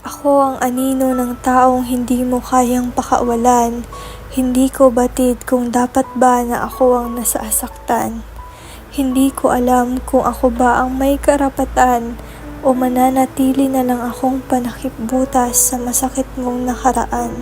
Ako ang anino ng taong hindi mo kayang pakawalan. Hindi ko batid kung dapat ba na ako ang nasasaktan. Hindi ko alam kung ako ba ang may karapatan o mananatili na lang akong panakipbutas sa masakit mong nakaraan.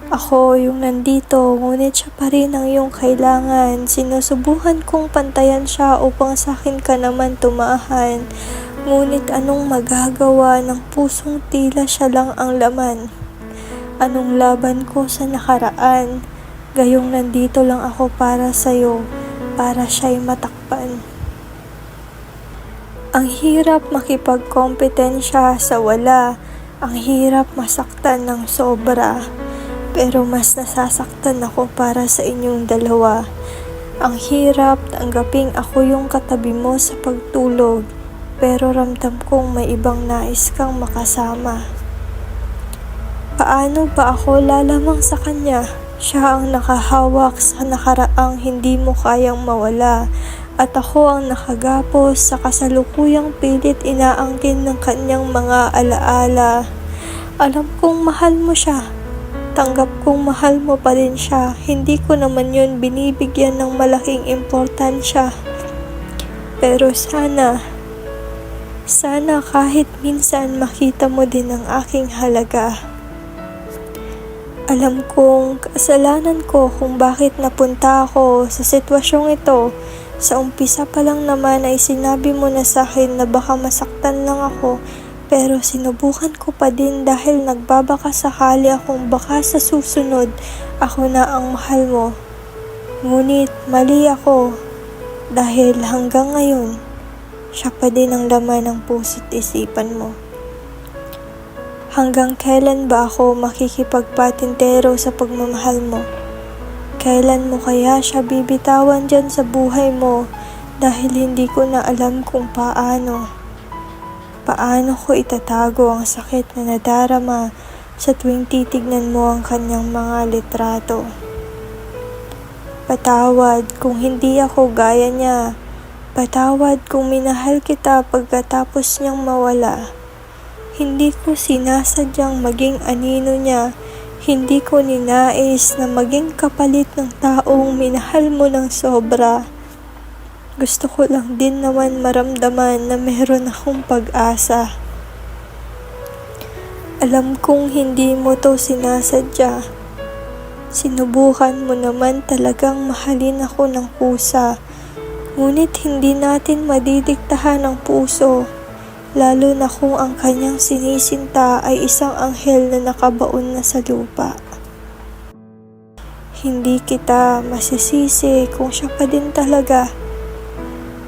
Ako yung nandito, ngunit siya pa rin ang iyong kailangan. Sinusubukan kong pantayan siya upang sa akin ka naman tumahan. Ngunit anong magagawa ng pusong tila siya lang ang laman? Anong laban ko sa nakaraan? Gayong nandito lang ako para sa'yo, para siya'y matakpan. Ang hirap makipagkompetensya sa wala. Ang hirap masaktan ng sobra. Pero mas nasasaktan ako para sa inyong dalawa. Ang hirap tanggaping ako yung katabi mo sa pagtulog, pero ramdam kong may ibang nais kang makasama. Paano ba ako lalamang sa kanya? Siya ang nakahawak sa nakaraang hindi mo kayang mawala, at ako ang nakagapos sa kasalukuyang pilit inaangkin ng kanyang mga alaala. Alam kong mahal mo siya. Tanggap kong mahal mo pa rin siya. Hindi ko naman yun binibigyan ng malaking importansya. Pero sana kahit minsan makita mo din ang aking halaga. Alam kong kasalanan ko kung bakit napunta ako sa sitwasyong ito. Sa umpisa pa lang naman ay sinabi mo na sa akin na baka masaktan lang ako, pero sinubukan ko pa din dahil nagbabaka sakali akong baka sa susunod ako na ang mahal mo. Ngunit mali ako dahil hanggang ngayon, siya pa din ang laman ng puso't isipan mo. Hanggang kailan ba ako makikipagpatintero sa pagmamahal mo? Kailan mo kaya siya bibitawan dyan sa buhay mo dahil hindi ko na alam kung paano? Paano ko itatago ang sakit na nadarama sa tuwing titignan mo ang kanyang mga litrato? Patawad kung hindi ako gaya niya. Patawad kung minahal kita pagkatapos niyang mawala. Hindi ko sinasadyang maging anino niya. Hindi ko ninais na maging kapalit ng taong minahal mo ng sobra. Gusto ko lang din naman maramdaman na meron akong pag-asa. Alam kong hindi mo to sinasadya. Sinubukan mo naman talagang mahalin ako ng kusa. Ngunit hindi natin madidiktahan ang puso, lalo na kung ang kanyang sinisinta ay isang anghel na nakabaon na sa lupa. Hindi kita masisisi kung siya pa din talaga.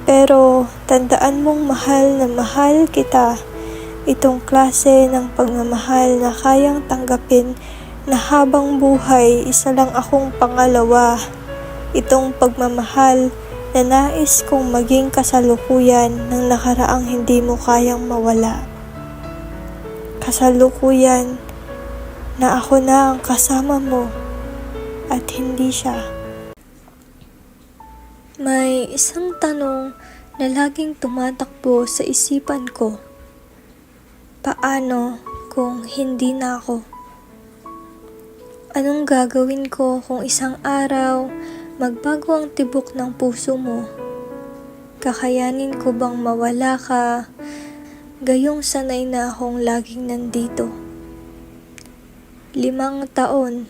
Pero tandaan mong mahal na mahal kita. Itong klase ng pagmamahal na kayang tanggapin na habang buhay isa lang akong pangalawa. Itong pagmamahal na nais kong maging kasalukuyan ng nakaraang hindi mo kayang mawala. Kasalukuyan na ako na ang kasama mo at hindi siya. May isang tanong na laging tumatakbo sa isipan ko. Paano kung hindi na ako? Anong gagawin ko kung isang araw magbago ang tibok ng puso mo? Kakayanin ko bang mawala ka, gayong sanay na akong laging nandito? 5 taon.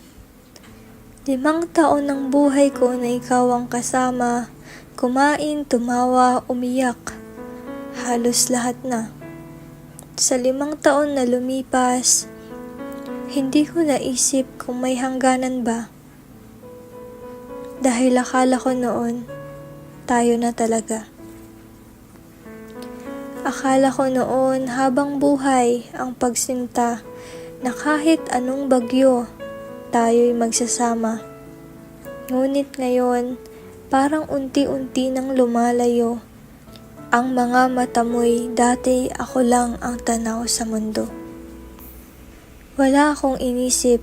5 taon ng buhay ko na ikaw ang kasama, kumain, tumawa, umiyak. Halos lahat na. Sa 5 taon na lumipas, hindi ko naisip kung may hangganan ba. Dahil akala ko noon, tayo na talaga. Akala ko noon habang buhay ang pagsinta na kahit anong bagyo, tayo'y magsasama. Ngunit ngayon, parang unti-unti nang lumalayo ang mga mata mo'y dati ako lang ang tanaw sa mundo. Wala akong inisip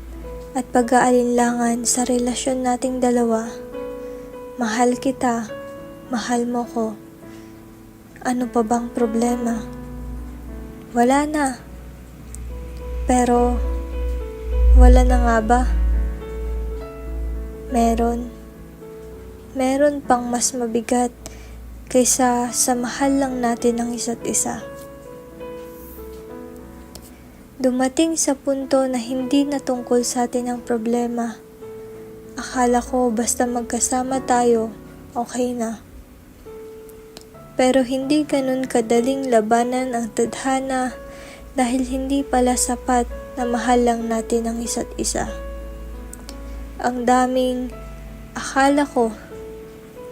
at pag-aalinlangan sa relasyon nating dalawa. Mahal kita, mahal mo ko. Ano pa bang problema? Wala na. Pero, wala na nga ba? Meron. Meron pang mas mabigat kaysa sa mahal lang natin ang isa't isa. Dumating sa punto na hindi na tungkol sa atin ang problema. Akala ko basta magkasama tayo, okay na. Pero hindi ganun kadaling labanan ang tadhana dahil hindi pala sapat na mahal lang natin ang isa't isa. Ang daming akala ko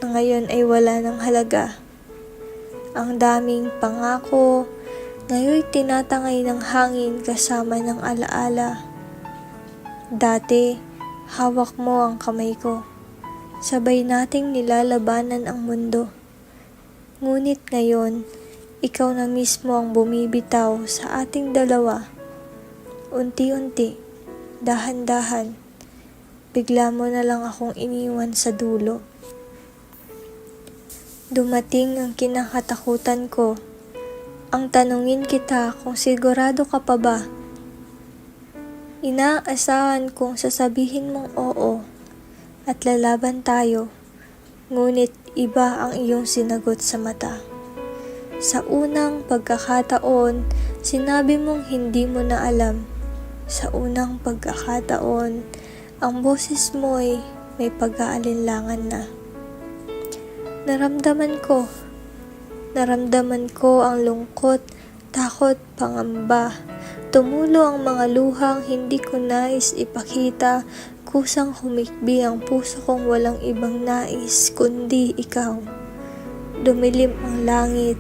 na ngayon ay wala ng halaga. Ang daming pangako, ngayon tinatangay ng hangin kasama ng alaala. Dati, hawak mo ang kamay ko. Sabay nating nilalabanan ang mundo. Ngunit ngayon, ikaw na mismo ang bumibitaw sa ating dalawa. Unti-unti, dahan-dahan, bigla mo na lang akong iniwan sa dulo. Dumating ang kinakatakutan ko. Ang tanungin kita kung sigurado ka pa ba. Inaasahan kong sasabihin mong oo at lalaban tayo, ngunit iba ang iyong sinagot sa mata. Sa unang pagkakataon, sinabi mong hindi mo na alam. Sa unang pagkakataon, ang boses mo'y may pag-aalinlangan na. Naramdaman ko ang lungkot, takot, pangamba. Tumulo ang mga luhang hindi ko nais ipakita, kusang humikbi ang puso kong walang ibang nais kundi ikaw. Dumilim ang langit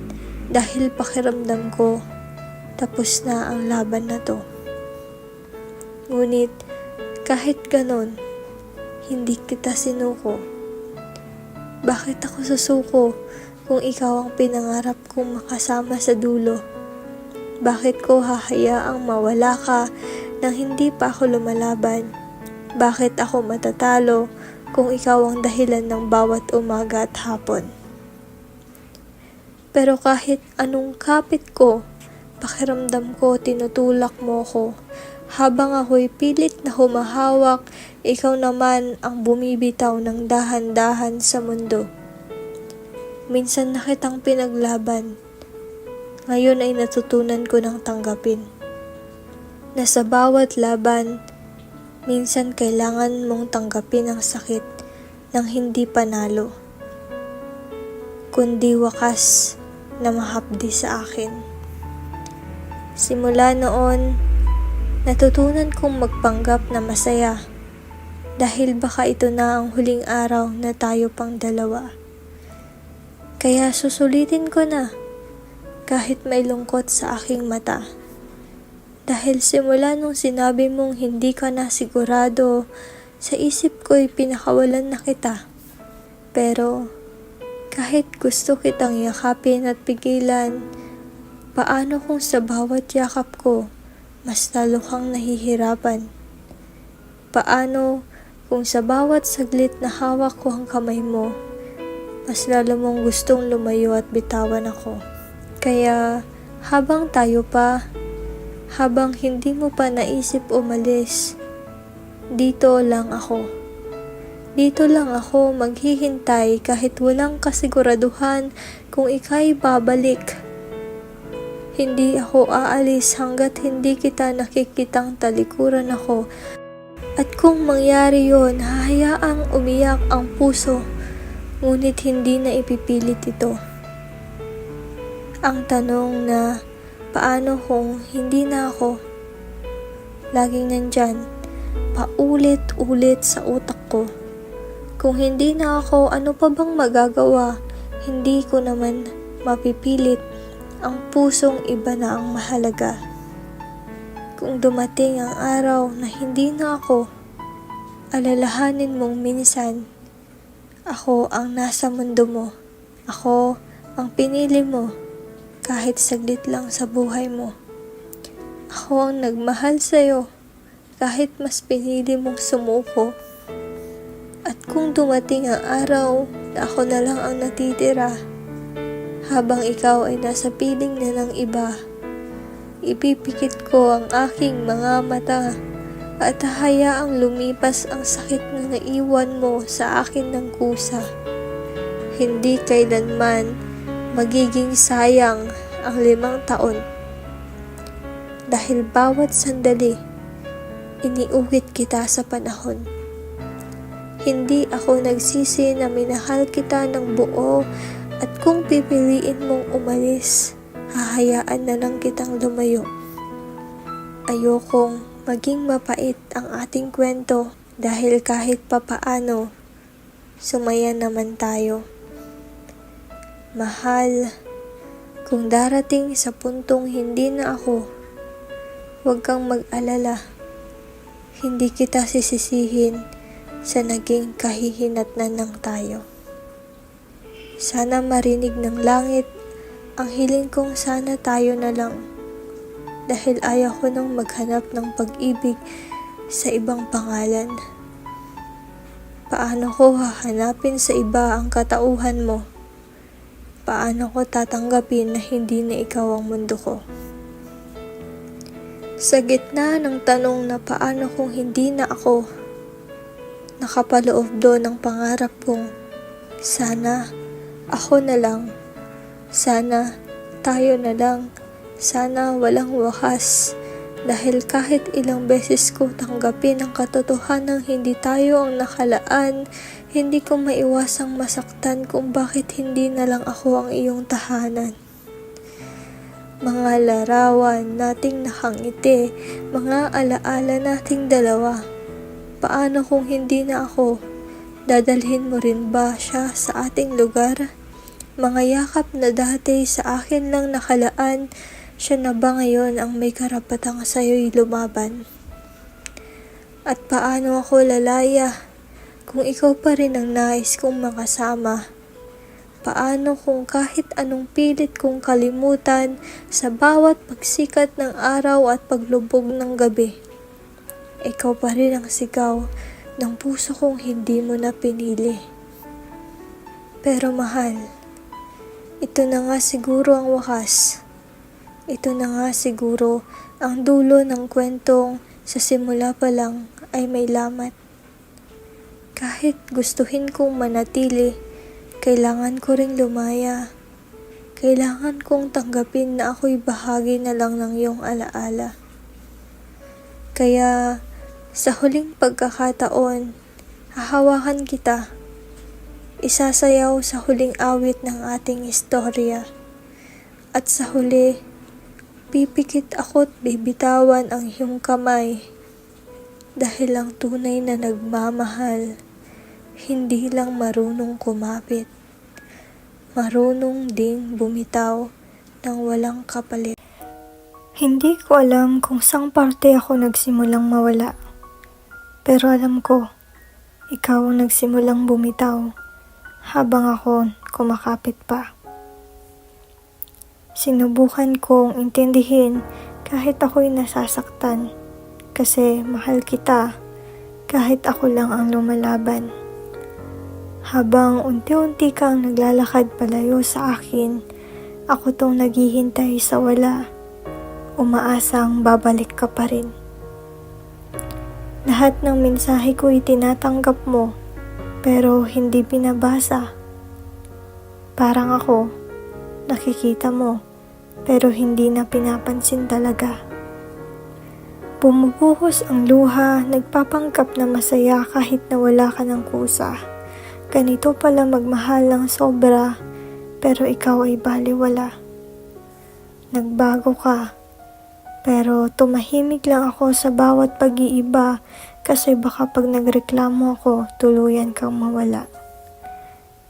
dahil pakiramdam ko tapos na ang laban na to. Ngunit kahit ganon, hindi kita sinuko. Bakit ako susuko kung ikaw ang pinangarap kong makasama sa dulo? Bakit ko hahayaang mawala ka nang hindi pa ako lumalaban? Bakit ako matatalo kung ikaw ang dahilan ng bawat umaga at hapon? Pero kahit anong kapit ko, pakiramdam ko tinutulak mo ko. Habang ako'y pilit na humahawak, ikaw naman ang bumibitaw ng dahan-dahan sa mundo. Minsan na kitang pinaglaban. Ngayon ay natutunan ko ng tanggapin. Na sa bawat laban, minsan kailangan mong tanggapin ang sakit ng hindi panalo, kundi wakas na mahapdi sa akin. Simula noon, natutunan kong magpanggap na masaya dahil baka ito na ang huling araw na tayo pang dalawa. Kaya susulitin ko na kahit may lungkot sa aking mata. Dahil simula nung sinabi mong hindi ka na sigurado, sa isip ko'y pinakawalan na kita. Pero kahit gusto kitang yakapin at pigilan, paano kung sa bawat yakap ko, mas lalo kang nahihirapan? Paano kung sa bawat saglit na hawak ko ang kamay mo, mas lalo mong gustong lumayo at bitawan ako? Kaya habang tayo pa, habang hindi mo pa naisip umalis, dito lang ako. Dito lang ako maghihintay kahit walang kasiguraduhan kung ika'y babalik. Hindi ako aalis hanggat hindi kita nakikitang talikuran ako. At kung mangyari yon, hahayaang umiyak ang puso, ngunit hindi na ipipilit ito. Ang tanong na, paano kung hindi na ako? Laging nandyan, paulit-ulit sa utak ko. Kung hindi na ako, ano pa bang magagawa? Hindi ko naman mapipilit. Ang pusong iba na ang mahalaga. Kung dumating ang araw na hindi na ako, alalahanin mong minsan, ako ang nasa mundo mo. Ako ang pinili mo kahit saglit lang sa buhay mo. Ako ang nagmahal sa'yo kahit mas pinili mong sumuko. At kung dumating ang araw na ako na lang ang natitira, habang ikaw ay nasa piling na ng iba, ipipikit ko ang aking mga mata at hahayaang lumipas ang sakit na naiwan mo sa akin ng kusa. Hindi kailanman magiging sayang ang 5 taon. Dahil bawat sandali, iniuwit kita sa panahon. Hindi ako nagsisi na minahal kita ng buo at kung pipiliin mong umalis, hahayaan na lang kitang lumayo. Ayokong maging mapait ang ating kwento dahil kahit papaano, sumaya naman tayo. Mahal, kung darating sa puntong hindi na ako, huwag kang mag-alala. Hindi kita sisisihin sa naging kahihinatnan ng tayo. Sana marinig ng langit ang hiling kong sana tayo na lang. Dahil ayaw ko nang maghanap ng pag-ibig sa ibang pangalan. Paano ko hahanapin sa iba ang katauhan mo? Paano ko tatanggapin na hindi na ikaw ang mundo ko? Sa gitna ng tanong na paano kung hindi na ako, nakapaloob doon ang pangarap kong sana ako na lang, sana tayo na lang. Sana walang wakas dahil kahit ilang beses ko tanggapin ang katotohanang hindi tayo ang nakalaan, hindi ko maiwasang masaktan kung bakit hindi na lang ako ang iyong tahanan. Mga larawan nating nakangiti, mga alaala nating dalawa. Paano kung hindi na ako? Dadalhin mo rin ba siya sa ating lugar? Mga yakap na dati sa akin lang nakalaan, siya na ba ngayon ang may karapatang sa'yo'y lumaban? At paano ako lalaya kung ikaw pa rin ang nais kong makasama? Paano kung kahit anong pilit kong kalimutan sa bawat pagsikat ng araw at paglubog ng gabi? Ikaw pa rin ang sigaw ng puso kong hindi mo na pinili. Pero mahal, ito na nga siguro ang wakas. Ito na nga siguro ang dulo ng kwentong sa simula pa lang ay may lamat. Kahit gustuhin kong manatili, kailangan ko ring lumaya. Kailangan kong tanggapin na ako'y bahagi na lang ng iyong alaala. Kaya sa huling pagkakataon, hahawakan kita. Isasayaw sa huling awit ng ating istorya. At sa huli, pipikit ako't bibitawan ang iyong kamay dahil ang tunay na nagmamahal, hindi lang marunong kumapit, marunong ding bumitaw ng walang kapalit. Hindi ko alam kung saang parte ako nagsimulang mawala, pero alam ko, ikaw ang nagsimulang bumitaw habang ako kumakapit pa. Sinubukan kong intindihin kahit ako'y nasasaktan kasi mahal kita kahit ako lang ang lumalaban. Habang unti-unti kang naglalakad palayo sa akin, ako tong naghihintay sa wala, umaasang babalik ka pa rin. Lahat ng mensahe ko'y tinatanggap mo pero hindi binabasa. Parang ako, nakikita mo pero hindi na pinapansin talaga. Bumubuhos ang luha, nagpapanggap na masaya kahit na wala ka ng kusa. Ganito pala magmahal ng sobra, pero ikaw ay baliwala. Nagbago ka, pero tumahimik lang ako sa bawat pag-iiba kasi baka pag nagreklamo ako, tuluyan kang mawala.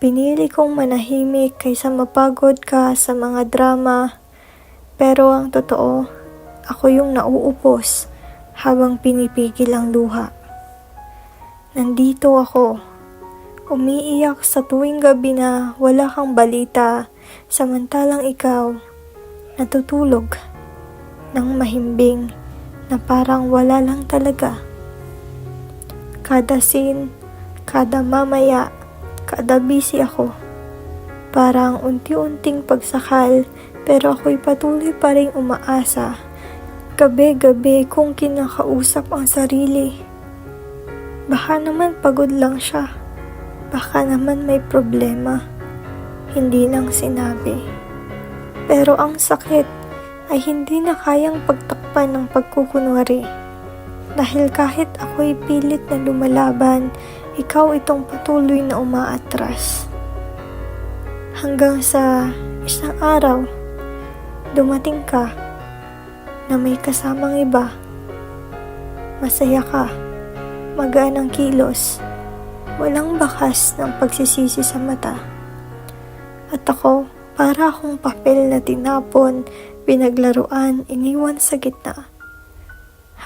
Pinili kong manahimik kaysa mapagod ka sa mga drama. Pero ang totoo, ako yung nauupos habang pinipigil ang luha. Nandito ako, umiiyak sa tuwing gabi na wala kang balita, samantalang ikaw natutulog ng mahimbing na parang wala lang talaga. Kada scene, kada mamaya, kada busy ako, parang unti-unting pagsakal. Pero ako'y patuloy pa rin umaasa Gabi-gabi kong kinakausap ang sarili. Baka naman pagod lang siya. Baka naman may problema. Hindi lang sinabi. Pero ang sakit ay hindi na kayang pagtakpan ng pagkukunwari. Dahil kahit ako'y pilit na lumalaban, ikaw itong patuloy na umaatras. Hanggang sa isang araw, dumating ka na may kasamang iba. Masaya ka, magaan ang kilos, walang bakas ng pagsisisi sa mata. At ako, para akong papel na tinapon, pinaglaruan, iniwan sa gitna.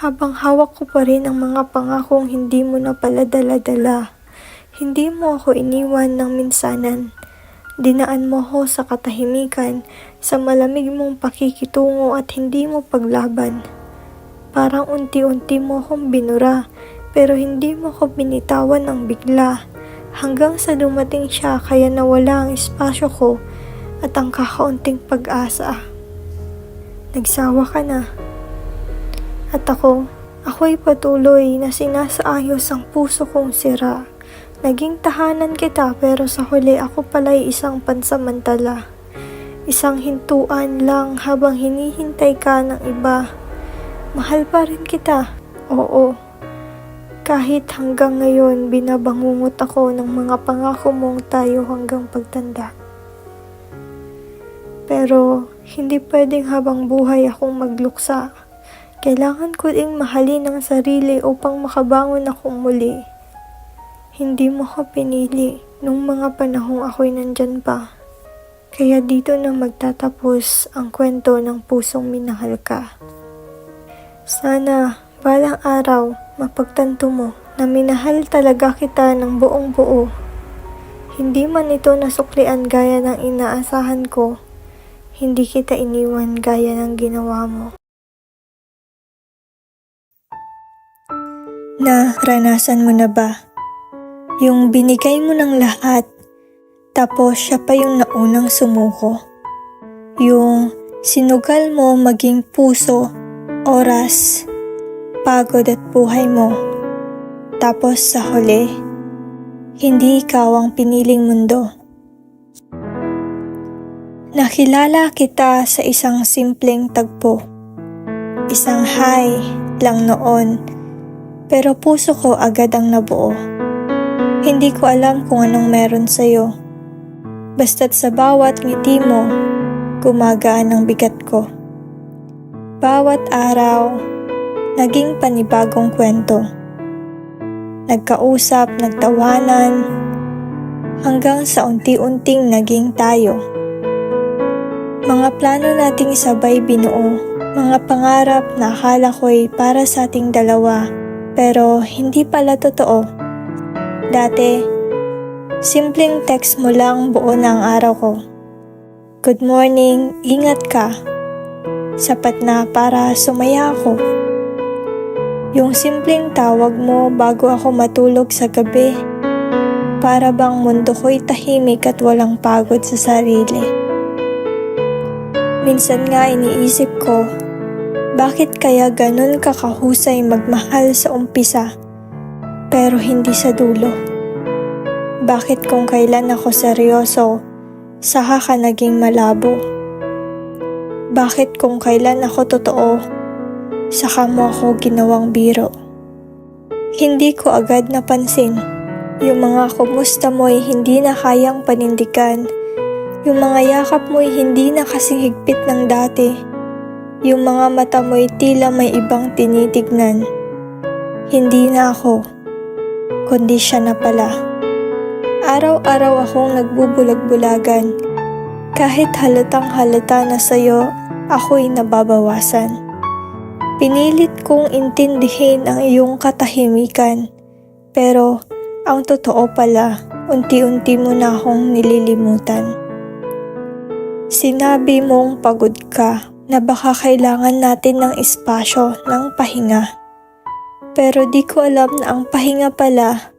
Habang hawak ko pa rin ang mga pangakong hindi mo na pala dala-dala, hindi mo ako iniwan ng minsanan. Dinaan mo ako sa katahimikan, sa malamig mong pakikitungo at hindi mo paglaban. Parang unti-unti mo akong binura, pero hindi mo ako binitawan ng bigla. Hanggang sa dumating siya, kaya nawala ang espasyo ko at ang kakaunting pag-asa. Nagsawa ka na. At ako'y patuloy na sinasaayos ang puso kong sira. Naging tahanan kita pero sa huli ako pala'y isang pansamantala. Isang hintuan lang habang hinihintay ka ng iba. Mahal pa rin kita, oo. Kahit hanggang ngayon binabangungot ako ng mga pangako mong tayo hanggang pagtanda. Pero hindi pwedeng habang buhay akong magluksa. Kailangan ko ding mahalin ang sarili upang makabangon akong muli. Hindi mo ko pinili nung mga panahong ako'y nandyan pa. Kaya dito na magtatapos ang kwento ng pusong minahal ka. Sana balang araw mapagtanto mo na minahal talaga kita ng buong buo. Hindi man ito nasuklian gaya ng inaasahan ko. Hindi kita iniwan gaya ng ginawa mo. Naranasan mo na ba? Yung binigay mo ng lahat, tapos siya pa yung naunang sumuko. Yung sinugal mo maging puso, oras, pagod at buhay mo. Tapos sa huli, hindi ikaw ang piniling mundo. Nakilala kita sa isang simpleng tagpo. Isang hi lang noon. Pero puso ko agad ang nabuo. Hindi ko alam kung anong meron sa'yo. Basta't sa bawat ngiti mo, gumagaan ang bigat ko. Bawat araw, naging panibagong kwento. Nagkausap, nagtawanan, hanggang sa unti-unting naging tayo. Mga plano nating sabay binuo, mga pangarap na akala ko'y para sa ating dalawa. Pero hindi pala totoo. Dati, simpleng text mo lang buo na ang araw ko. Good morning, ingat ka. Sapat na para sumaya ako. Yung simpleng tawag mo bago ako matulog sa gabi. Para bang mundo ko'y tahimik at walang pagod sa sarili. Minsan nga iniisip ko, bakit kaya ganun ka kahusay magmahal sa umpisa, pero hindi sa dulo? Bakit kung kailan ako seryoso, saka ka naging malabo? Bakit kung kailan ako totoo, saka mo ako ginawang biro? Hindi ko agad napansin, yung mga kumusta mo'y hindi na kayang panindigan, yung mga yakap mo'y hindi na kasing higpit ng dati. Yung mga mata mo'y tila may ibang tinitignan. Hindi na ako, kundi siya na pala. Araw-araw akong nagbubulag-bulagan. Kahit halatang halata na sa'yo, ako'y nababawasan. Pinilit kong intindihin ang iyong katahimikan. Pero ang totoo pala, unti-unti mo na akong nililimutan. Sinabi mong pagod ka, na baka kailangan natin ng espasyo, ng pahinga. Pero di ko alam na ang pahinga pala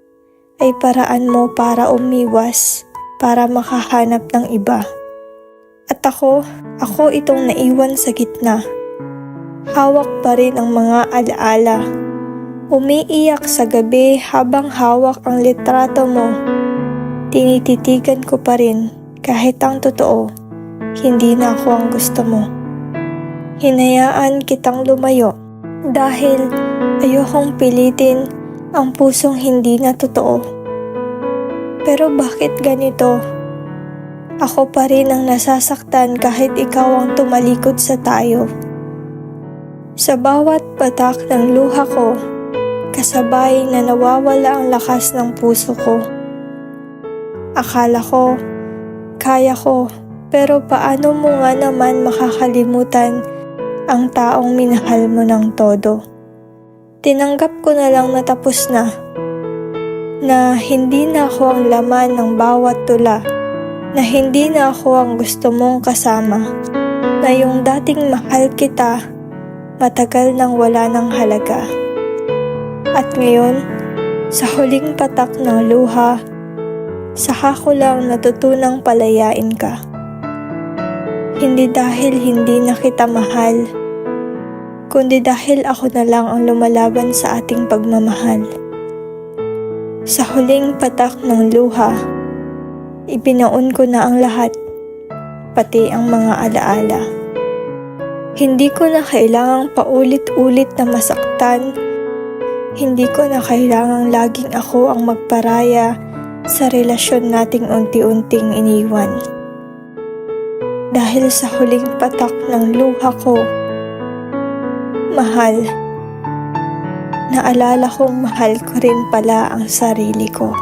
ay paraan mo para umiwas, para makahanap ng iba. At ako itong naiwan sa gitna. Hawak pa rin ang mga alaala. Umiiyak sa gabi habang hawak ang litrato mo. Tinititigan ko pa rin kahit ang totoo, hindi na ako ang gusto mo. Hinayaan kitang lumayo dahil ayokong pilitin ang pusong hindi na totoo. Pero bakit ganito? Ako pa rin ang nasasaktan kahit ikaw ang tumalikod sa tayo. Sa bawat patak ng luha ko, kasabay na nawawala ang lakas ng puso ko. Akala ko, kaya ko, pero paano mo nga naman makakalimutan ang taong minahal mo ng todo? Tinanggap ko na lang na tapos na hindi na ako ang laman ng bawat tula, na hindi na ako ang gusto mong kasama, na yung dating mahal kita, matagal nang wala ng halaga. At ngayon, sa huling patak ng luha, saka ko lang natutunang palayain ka. Hindi dahil hindi na kita mahal, kundi dahil ako na lang ang lumalaban sa ating pagmamahal. Sa huling patak ng luha, ibinaon ko na ang lahat, pati ang mga alaala. Hindi ko na kailangang paulit-ulit na masaktan. Hindi ko na kailangang laging ako ang magparaya sa relasyon nating unti-unting iniwan. Dahil sa huling patak ng luha ko, mahal, naalala kong mahal ko rin pala ang sarili ko.